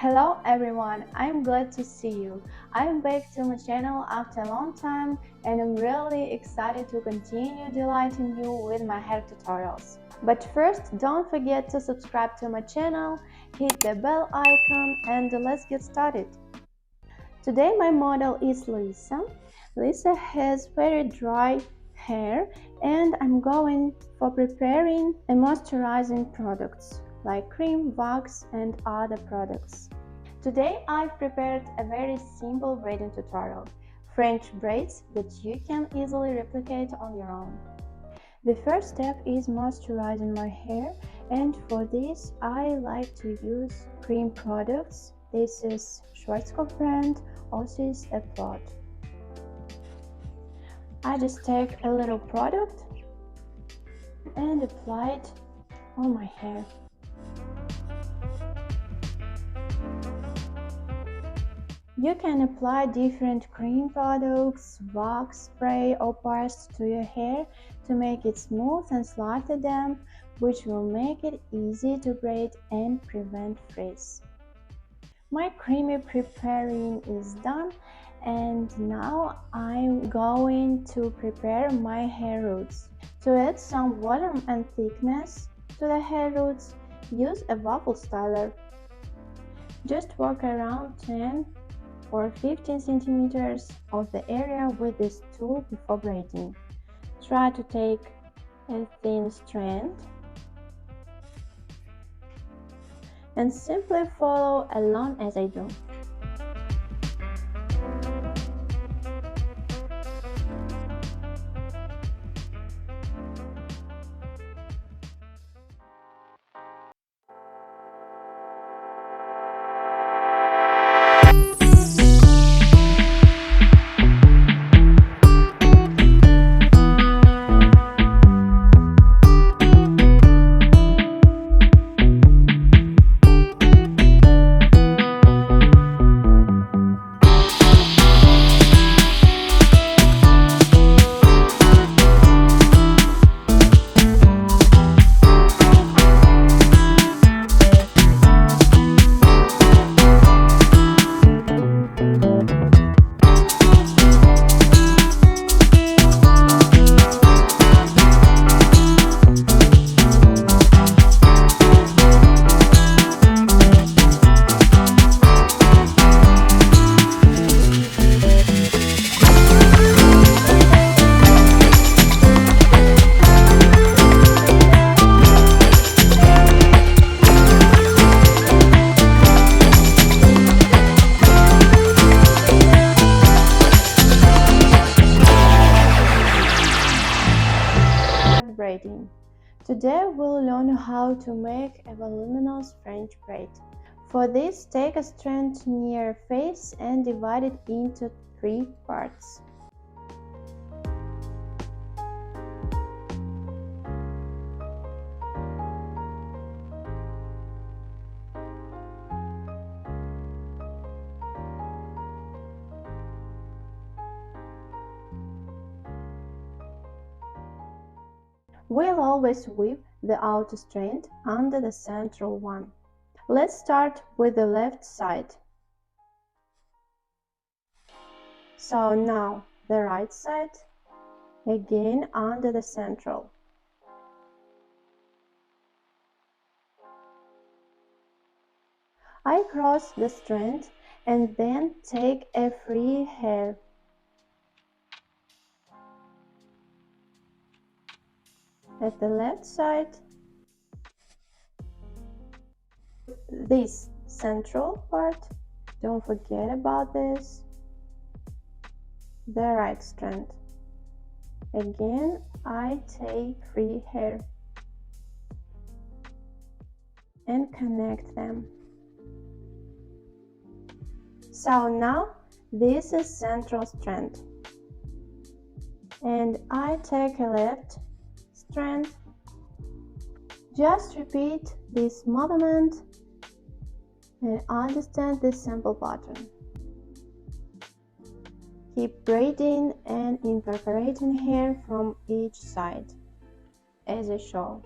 Hello everyone, I'm glad to see you. I'm back to my channel after a long time and I'm really excited to continue delighting you with my hair tutorials. But first, don't forget to subscribe to my channel, hit the bell icon and let's get started. Today my model is Lisa. Lisa has very dry hair and I'm going for preparing a moisturizing products like cream, wax and other products. Today I've prepared a very simple braiding tutorial, French braids that you can easily replicate on your own. The first step is moisturizing my hair, and for this I like to use cream products. This is Schwarzkopf brand Osis Applaud. I just take a little product and apply it on my hair. You can apply different cream products, wax, spray or paste to your hair to make it smooth and slightly damp, which will make it easy to braid and prevent frizz. My creamy preparing is done and now I'm going to prepare my hair roots. To add some volume and thickness to the hair roots, use a Wafles Styler. Just work around 10 or 15 centimeters of the area with this tool before braiding. Try to take a thin strand and simply follow along as I do. Braiding. Today we'll learn how to make a voluminous French braid. For this, take a strand near face and divide it into 3 parts. We'll always whip the outer strand under the central one. Let's start with the left side. So now the right side, again under the central. I cross the strand and then take a free hair. At the left side, this central part, don't forget about this, the right strand. Again, I take free hair and connect them. So now this is central strand, and I take a left strand. Just repeat this movement and understand this simple pattern. Keep braiding and incorporating hair from each side as I show.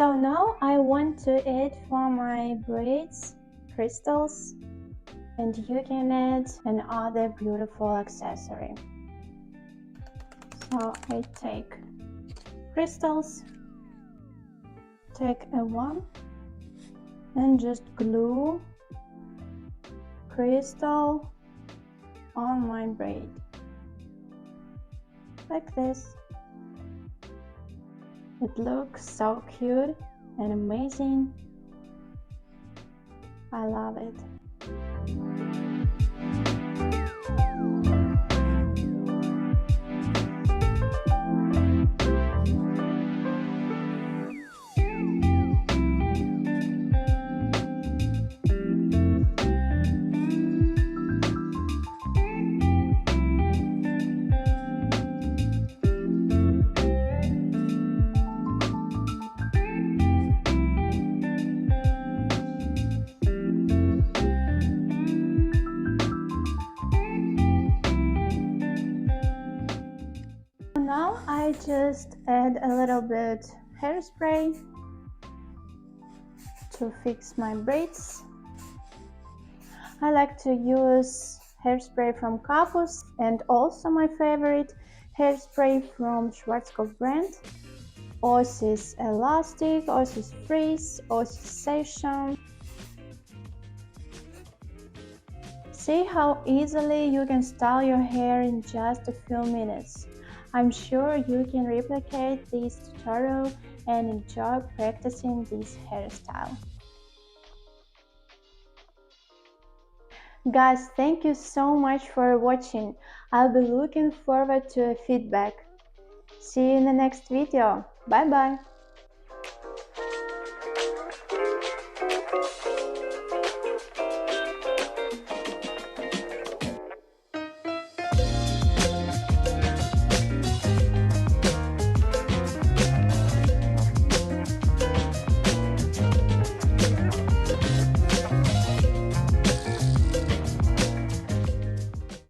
So now I want to add for my braids crystals, and you can add another beautiful accessory. So I take crystals, take a one, and just glue crystal on my braid like this. It looks so cute and amazing. I love it. Now I just add a little bit hairspray to fix my braids. I like to use hairspray from Kapous and also my favorite hairspray from Schwarzkopf brand, Osis Elastic, Osis Freeze, Osis Session. See how easily you can style your hair in just a few minutes. I'm sure you can replicate this tutorial and enjoy practicing this hairstyle. Guys, thank you so much for watching. I'll be looking forward to a feedback. See you in the next video. Bye bye.